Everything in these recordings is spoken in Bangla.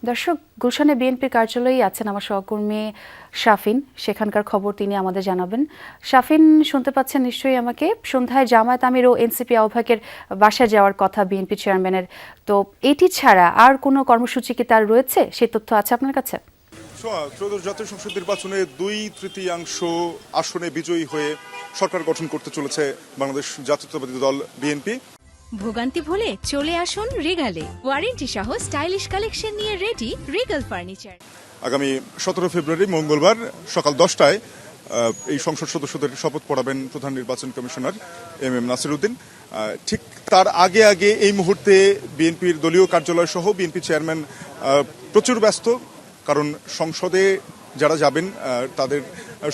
দর্শক, গুলশানে বিএনপি কার্যালয়ে আছেন আমার সহকর্মী শাফিন। সেখানকার খবর তিনি আমাদের জানাবেন। শাফিন, শুনতে পাচ্ছেন নিশ্চয়ই আমাকে? সন্ধ্যায় জামায়াত আমির ও এনসিপি আহ্বায়কের বাসায় যাওয়ার কথা বিএনপি চেয়ারম্যানের। তো এটি ছাড়া আর কোনো কর্মসূচি কি তার রয়েছে? সেই তথ্য আছে আপনার কাছে? ত্রয়োদশ জাতীয় সংসদ নির্বাচনে 2/3 আসনে বিজয়ী হয়ে সরকার গঠন করতে চলেছে বাংলাদেশ জাতীয়তাবাদী দল বিএনপি। ভোগান্তি ভুলে চলে আসুন রিগালে, ওয়ারেন্টি সহ স্টাইলিশ কালেকশন নিয়ে রেডি রিগাল ফার্নিচার। আগামী 17 ফেব্রুয়ারি মঙ্গলবার সকাল 10টায় এই সংসদ সদস্যদের শপথ পড়াবেন প্রধান নির্বাচন কমিশনার এম নাসির উদ্দিন। ঠিক তার আগে আগে এই মুহূর্তে বিএনপির দলীয় কার্যালয় সহ বিএনপি চেয়ারম্যান প্রচুর ব্যস্ত, কারণ সংসদে যারা যাবেন তাদের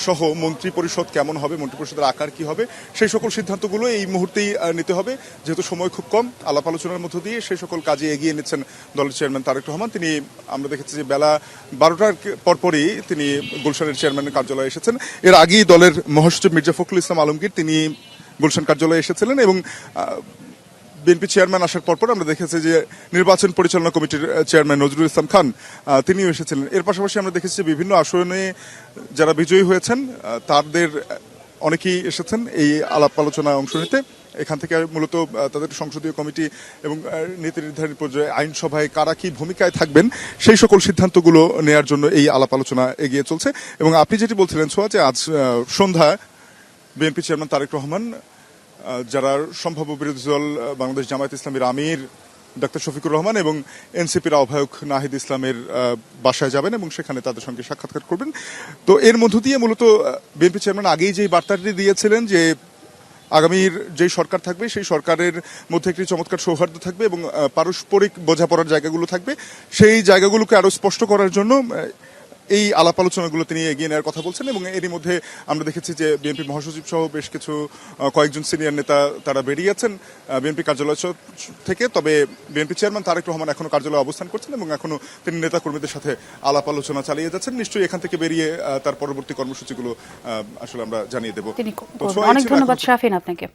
সহ মন্ত্রী পরিষদ কেমন হবে, মন্ত্রী পরিষদের আকার কি হবে, সেই সকল সিদ্ধান্তগুলো এই মুহূর্তেই নিতে হবে। যেহেতু সময় খুব কম, আলাপ আলোচনার মধ্য দিয়ে সেই সকল কাজে এগিয়ে নিচ্ছেন দলের চেয়ারম্যান তারেক রহমান। তিনি, আমরা দেখেছি যে বেলা 12টার পরপরই তিনি গুলশানের চেয়ারম্যানের কার্যালয়ে এসেছেন। এর আগেই দলের মহাসচিব মির্জা ফখরুল ইসলাম আলমগীর তিনি গুলশান কার্যালয়ে এসেছিলেন এবং বিএনপি চেয়ারম্যান আসার পরপর আমরা দেখেছি যে নির্বাচন পরিচালনা কমিটির চেয়ারম্যান নজরুল ইসলাম খান তিনিও এসেছিলেন। এর পাশাপাশি আমরা দেখেছি যে বিভিন্ন আসনে যারা বিজয়ী হয়েছেন তাদের অনেকেই এসেছেন এই আলাপ আলোচনায় অংশ নিতে। এখান থেকে মূলত তাদের সংসদীয় কমিটি এবং নীতি নির্ধারণী পর্যায়ে আইনসভায় কারা কি ভূমিকায় থাকবেন সেই সকল সিদ্ধান্তগুলো নেয়ার জন্য এই আলাপ আলোচনা এগিয়ে চলছে। এবং আপনি যেটি বলছিলেন সোয়া, যে আজ সন্ধ্যায় বিএনপি চেয়ারম্যান তারেক রহমান যারা সম্ভাব্য বিরোধী দল বাংলাদেশ জামায়াত ইসলামীর আমির ডাক্তার শফিকুর রহমান এবং এনসিপির আহ্বায়ক নাহিদ ইসলামের বাসায় যাবেন এবং সেখানে তাদের সঙ্গে সাক্ষাৎকার করবেন। তো এর মধ্য দিয়ে মূলত বিএনপি চেয়ারম্যান আগেই যে বার্তাটি দিয়েছিলেন যে আগামীর যেই সরকার থাকবে সেই সরকারের মধ্যে একটি চমৎকার সৌহার্দ্য থাকবে এবং পারস্পরিক বোঝাপড়ার জায়গাগুলো থাকবে, সেই জায়গাগুলোকে আরো স্পষ্ট করার জন্য এই আলাপ আলোচনাগুলো তিনি এগিয়ে নেওয়ার কথা বলছেন। এবং এরই মধ্যে আমরা দেখেছি যে বিএনপি মহাসচিব সহ বেশ কিছু কয়েকজন সিনিয়র নেতা তারা বেরিয়েছেন বিএনপি কার্যালয় থেকে। তবে বিএনপি চেয়ারম্যান তারেক রহমান এখনো কার্যালয়ে অবস্থান করছেন এবং এখনো তিনি নেতা কর্মীদের সাথে আলাপ আলোচনা চালিয়ে যাচ্ছেন। নিশ্চয়ই এখান থেকে বেরিয়ে তার পরবর্তী কর্মসূচিগুলো আসলে আমরা জানিয়ে দেব। অনেক ধন্যবাদ শাফিন আপনাকে।